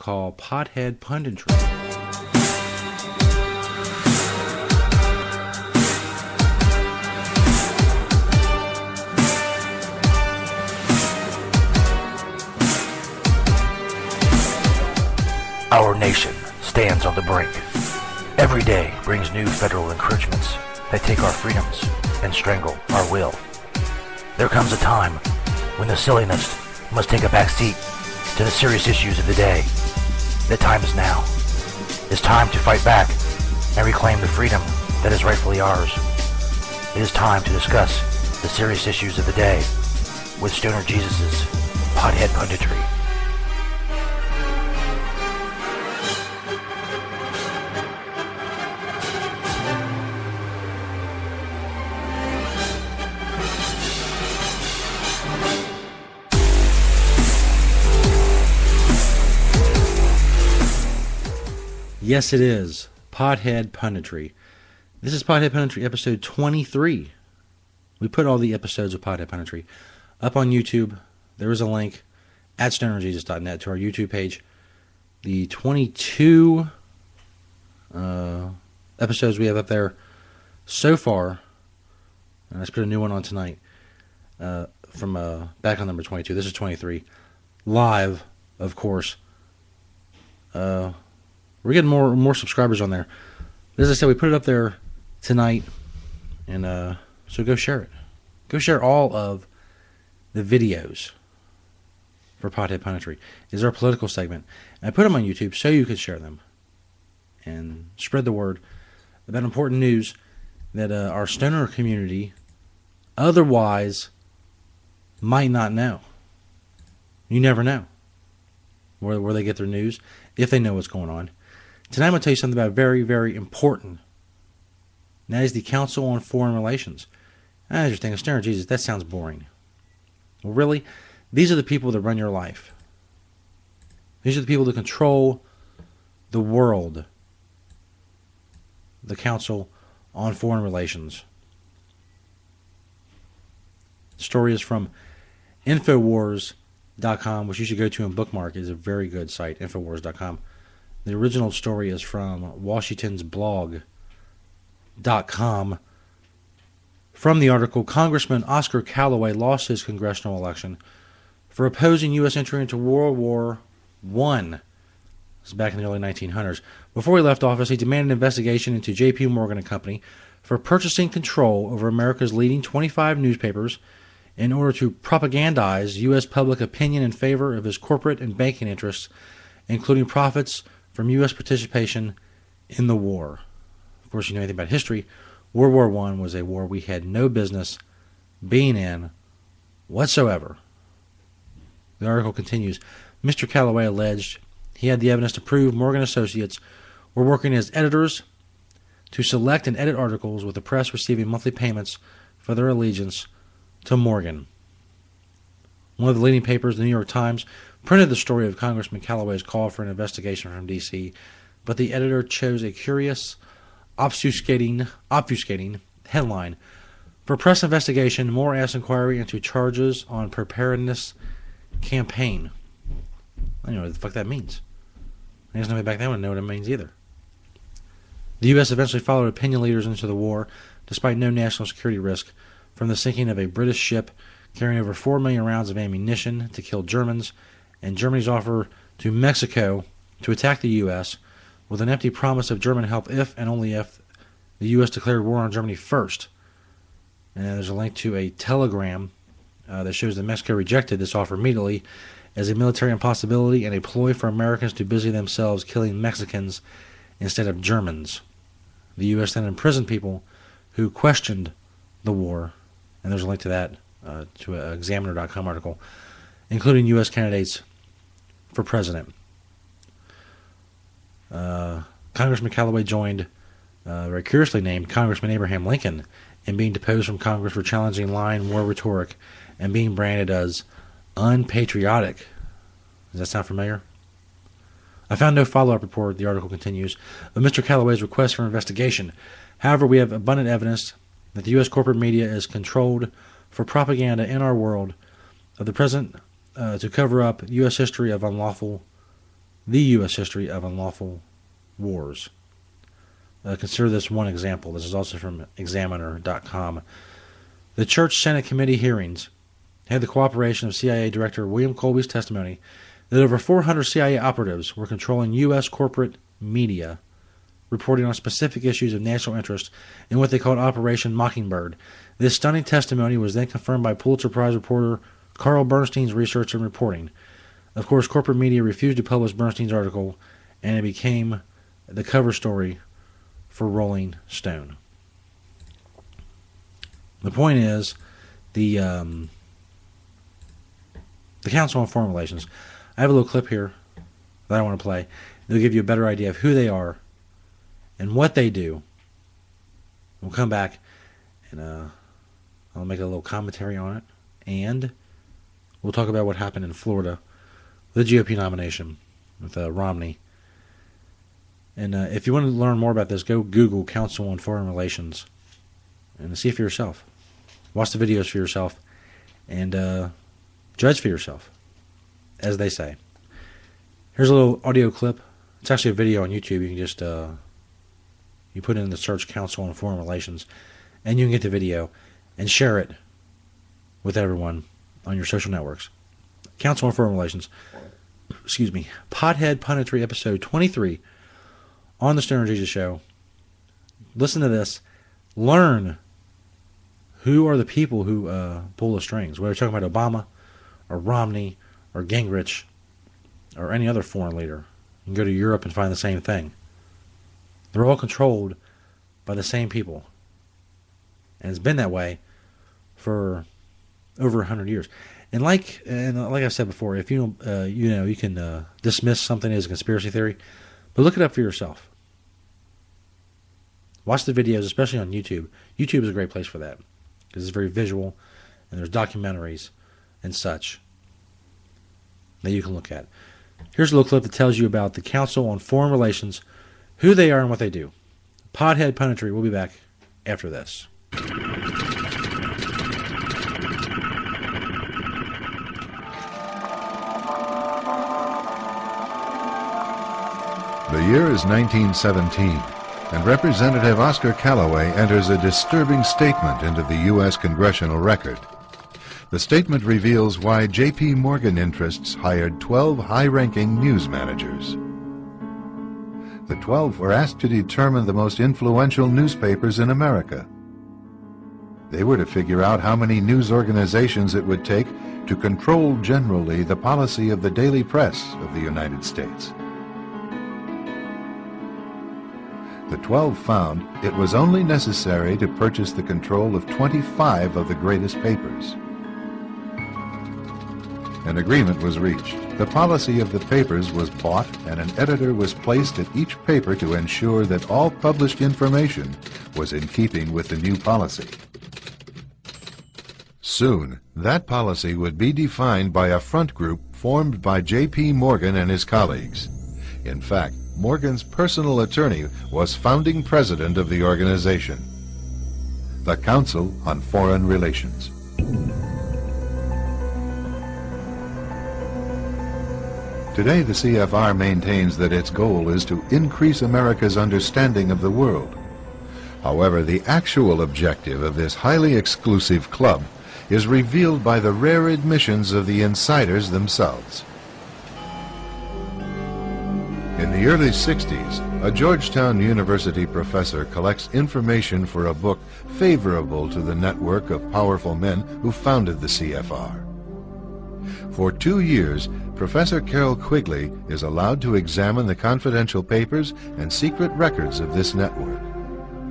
called Pothead Punditry. Our nation stands on the brink. Every day brings new federal encroachments that take our freedoms and strangle our will. There comes a time when the silliness must take a back seat to the serious issues of the day. The time is now. It's time to fight back and reclaim the freedom that is rightfully ours. It is time to discuss the serious issues of the day with Stoner Jesus's Pothead Punditry. Yes, it is. Pothead Punditry. This is Pothead Punditry episode 23. We put all the episodes of Pothead Punditry up on YouTube. There is a link at stonerjesus.net to our YouTube page. The 22 episodes we have up there so far. And let's put a new one on tonight from back on number 22. This is 23. Live, of course. We're getting more subscribers on there. But as I said, we put it up there tonight, and so go share it. Go share all of the videos for Pothead Punditry. Is our political segment. And I put them on YouTube so you could share them and spread the word about important news that our stoner community otherwise might not know. You never know where they get their news, if they know what's going on. Tonight I'm going to tell you something about very, very important. And that is the Council on Foreign Relations. I was just thinking, Stoner Jesus, that sounds boring. Well, really, these are the people that run your life. These are the people that control the world. The Council on Foreign Relations. The story is from Infowars.com, which you should go to and bookmark. It is a very good site, Infowars.com. The original story is from Washington's blog.com. From the article, Congressman Oscar Callaway lost his congressional election for opposing U.S. entry into World War I. This is back in the early 1900s. Before he left office, he demanded an investigation into J.P. Morgan and Company for purchasing control over America's leading 25 newspapers in order to propagandize U.S. public opinion in favor of his corporate and banking interests, including profits from U.S. participation in the war. Of course, you know anything about history. World War I was a war we had no business being in whatsoever. The article continues. Mr. Callaway alleged he had the evidence to prove Morgan Associates were working as editors to select and edit articles, with the press receiving monthly payments for their allegiance to Morgan. One of the leading papers, the New York Times, printed the story of Congressman Callaway's call for an investigation from D.C., but the editor chose a curious, obfuscating headline. For press investigation, Moore asked inquiry into charges on preparedness campaign. I don't know what the fuck that means. I guess nobody back then would know what it means either. The U.S. eventually followed opinion leaders into the war, despite no national security risk, from the sinking of a British ship carrying over 4 million rounds of ammunition to kill Germans, and Germany's offer to Mexico to attack the U.S. with an empty promise of German help if and only if the U.S. declared war on Germany first. And there's a link to a telegram that shows that Mexico rejected this offer immediately as a military impossibility and a ploy for Americans to busy themselves killing Mexicans instead of Germans. The U.S. then imprisoned people who questioned the war, and there's a link to that, to an Examiner.com article, including U.S. candidates for president. Congressman Callaway joined, very curiously named, Congressman Abraham Lincoln in being deposed from Congress for challenging lying war rhetoric and being branded as unpatriotic. Does that sound familiar? I found no follow-up report, the article continues, of Mr. Callaway's request for investigation. However, we have abundant evidence that the U.S. corporate media is controlled for propaganda in our world of the present to cover up U.S. history of unlawful the U.S. history of unlawful wars. Consider this one example. This is also from Examiner.com. The Church Senate Committee hearings had the cooperation of CIA Director William Colby's testimony that over 400 CIA operatives were controlling U.S. corporate media, reporting on specific issues of national interest in what they called Operation Mockingbird. This stunning testimony was then confirmed by Pulitzer Prize reporter Carl Bernstein's research and reporting. Of course, corporate media refused to publish Bernstein's article, and it became the cover story for Rolling Stone. The point is, the Council on Foreign Relations. I have a little clip here that I want to play. It'll give you a better idea of who they are and what they do. We'll come back and I'll make a little commentary on it, and we'll talk about what happened in Florida, the GOP nomination with Romney. And if you want to learn more about this, go Google Council on Foreign Relations and see for yourself. Watch the videos for yourself and judge for yourself, as they say. Here's a little audio clip. It's actually a video on YouTube. You can just you put in the search Council on Foreign Relations, and you can get the video and share it with everyone on your social networks. Council on Foreign Relations. Excuse me. Pothead Punditery episode 23 on the Stoner Jesus Show. Listen to this. Learn who are the people who pull the strings. Whether you're talking about Obama or Romney or Gingrich or any other foreign leader. You can go to Europe and find the same thing. They're all controlled by the same people. And it's been that way for over 100 years. And like I said before, if you you can dismiss something as a conspiracy theory, but look it up for yourself. Watch the videos, especially on YouTube. YouTube is a great place for that because it's very visual, and there's documentaries and such that you can look at. Here's a little clip that tells you about the Council on Foreign Relations, who they are and what they do. Pothead Punditry. We'll be back after this. The year is 1917, and Representative Oscar Callaway enters a disturbing statement into the U.S. congressional record. The statement reveals why J.P. Morgan interests hired 12 high-ranking news managers. The 12 were asked to determine the most influential newspapers in America. They were to figure out how many news organizations it would take to control generally the policy of the daily press of the United States. The 12 found it was only necessary to purchase the control of 25 of the greatest papers. An agreement was reached. The policy of the papers was bought, and an editor was placed at each paper to ensure that all published information was in keeping with the new policy. Soon, that policy would be defined by a front group formed by J.P. Morgan and his colleagues. In fact, Morgan's personal attorney was founding president of the organization, the Council on Foreign Relations. Today, the CFR maintains that its goal is to increase America's understanding of the world. However, the actual objective of this highly exclusive club is revealed by the rare admissions of the insiders themselves. In the early 60s, a Georgetown University professor collects information for a book favorable to the network of powerful men who founded the CFR. For 2 years, Professor Carroll Quigley is allowed to examine the confidential papers and secret records of this network.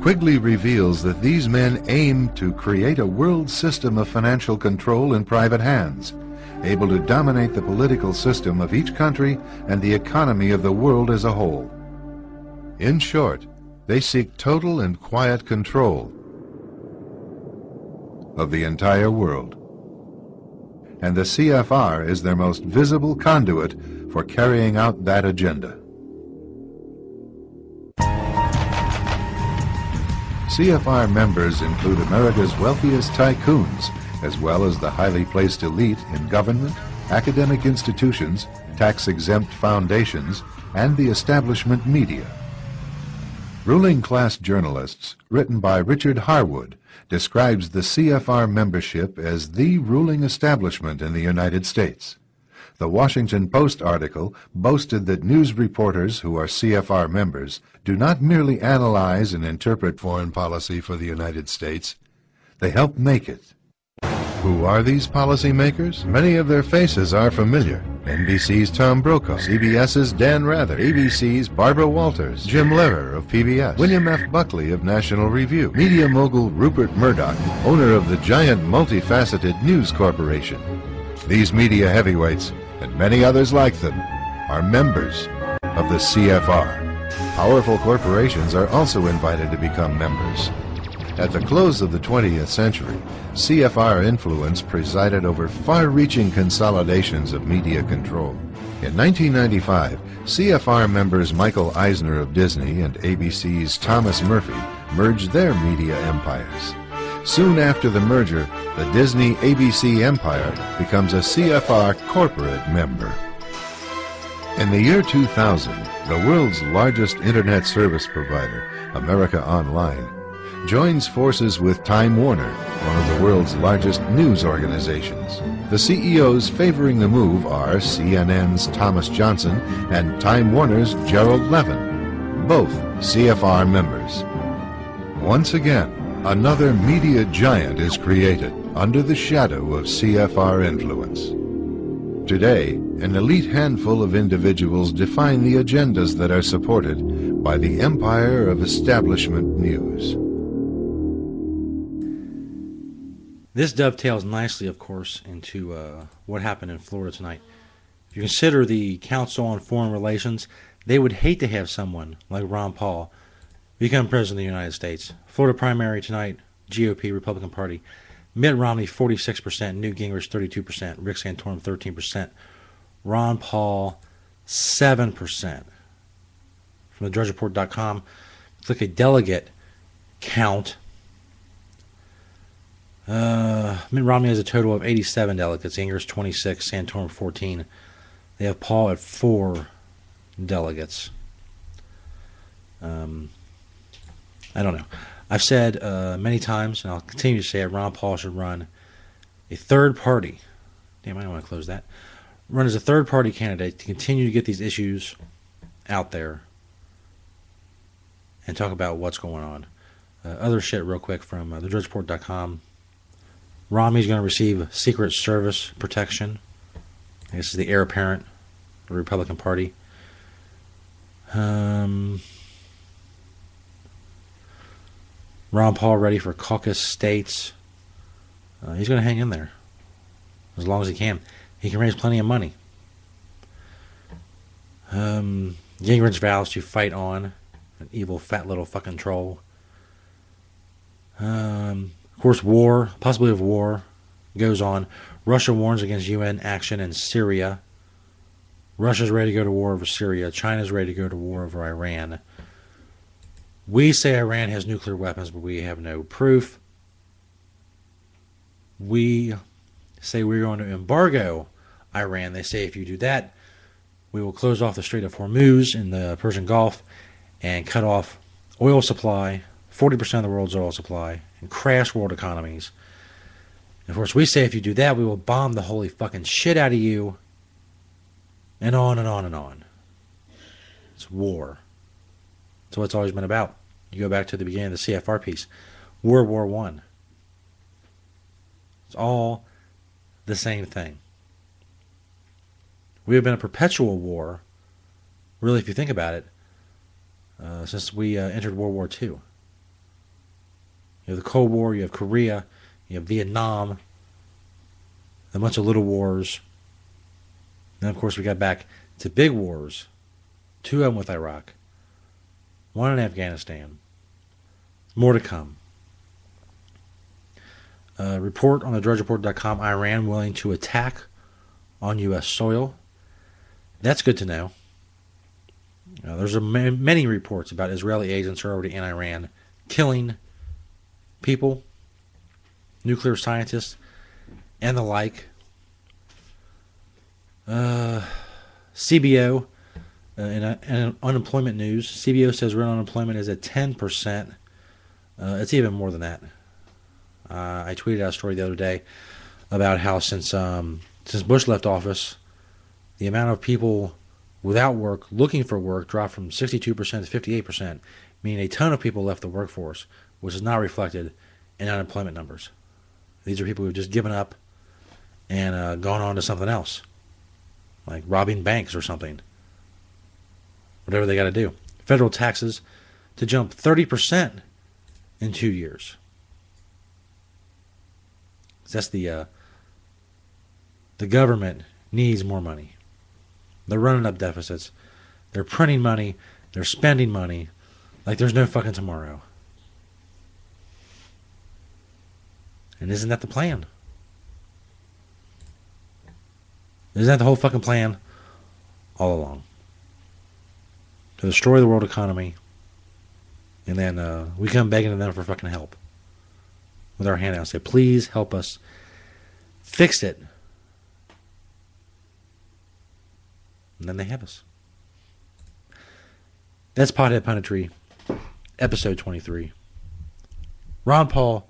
Quigley reveals that these men aim to create a world system of financial control in private hands, able to dominate the political system of each country and the economy of the world as a whole. In short, they seek total and quiet control of the entire world. And the CFR is their most visible conduit for carrying out that agenda. CFR members include America's wealthiest tycoons, as well as the highly placed elite in government, academic institutions, tax-exempt foundations, and the establishment media. Ruling Class Journalists, written by Richard Harwood, describes the CFR membership as the ruling establishment in the United States. The Washington Post article boasted that news reporters who are CFR members do not merely analyze and interpret foreign policy for the United States, they help make it. Who are these policymakers? Many of their faces are familiar. NBC's Tom Brokaw, CBS's Dan Rather, ABC's Barbara Walters, Jim Lehrer of PBS, William F. Buckley of National Review, media mogul Rupert Murdoch, owner of the giant multifaceted News Corporation. These media heavyweights, and many others like them, are members of the CFR. Powerful corporations are also invited to become members. At the close of the 20th century, CFR influence presided over far-reaching consolidations of media control. In 1995, CFR members Michael Eisner of Disney and ABC's Thomas Murphy merged their media empires. Soon after the merger, the Disney-ABC empire becomes a CFR corporate member. In the year 2000, the world's largest internet service provider, America Online, joins forces with Time Warner, one of the world's largest news organizations. The CEOs favoring the move are CNN's Thomas Johnson and Time Warner's Gerald Levin, both CFR members. Once again, another media giant is created under the shadow of CFR influence. Today, an elite handful of individuals define the agendas that are supported by the empire of establishment news. This dovetails nicely, of course, into what happened in Florida tonight. If you consider the Council on Foreign Relations, they would hate to have someone like Ron Paul become president of the United States. Florida primary tonight, GOP, Republican Party. Mitt Romney, 46%. Newt Gingrich, 32%. Rick Santorum, 13%. Ron Paul, 7%. From the DrudgeReport.com, click a delegate count. Mitt Romney has a total of 87 delegates. Gingrich 26, Santorum 14. They have Paul at 4 delegates. I don't know. I've said many times, and I'll continue to say it, Ron Paul should run a third party. Damn, I don't want to close that. Run as a third party candidate to continue to get these issues out there and talk about what's going on. Other shit real quick from thedrudgereport.com. Romney's going to receive Secret Service protection. I guess is the heir apparent of the Republican Party. Ron Paul ready for caucus states. He's going to hang in there as long as he can. He can raise plenty of money. Gingrich vows to fight on, an evil, fat little fucking troll. Of course, war, possibility of war, goes on. Russia warns against UN action in Syria. Russia's ready to go to war over Syria. China's ready to go to war over Iran. We say Iran has nuclear weapons, but we have no proof. We say we're going to embargo Iran. They say if you do that, we will close off the Strait of Hormuz in the Persian Gulf and cut off oil supply, 40% of the world's oil supply, and crash world economies. And of course, we say if you do that, we will bomb the holy fucking shit out of you, and on and on and on. It's war. That's what it's always been about. You go back to the beginning of the CFR piece. World War I. It's all the same thing. We have been a perpetual war, really, if you think about it, since we entered World War II. You have the Cold War, you have Korea, you have Vietnam, a bunch of little wars. Then, of course, we got back to big wars. 2 of them with Iraq. 1 in Afghanistan. More to come. Report on the DrudgeReport.com, Iran willing to attack on U.S. soil. That's good to know. There's many reports about Israeli agents who are already in Iran killing people, nuclear scientists, and the like. CBO, in unemployment news, CBO says real unemployment is at 10%. It's even more than that. I tweeted out a story the other day about how since Bush left office, the amount of people without work looking for work dropped from 62% to 58%, meaning a ton of people left the workforce, which is not reflected in unemployment numbers. These are people who have just given up and gone on to something else, like robbing banks or something. Whatever they got to do. Federal taxes to jump 30% in 2 years. That's the government needs more money. They're running up deficits. They're printing money. They're spending money like there's no fucking tomorrow. And isn't that the plan? Isn't that the whole fucking plan all along? To destroy the world economy, and then we come begging to them for fucking help with our handouts. Say, please help us fix it. And then they have us. That's Pothead Punditry, episode 23. Ron Paul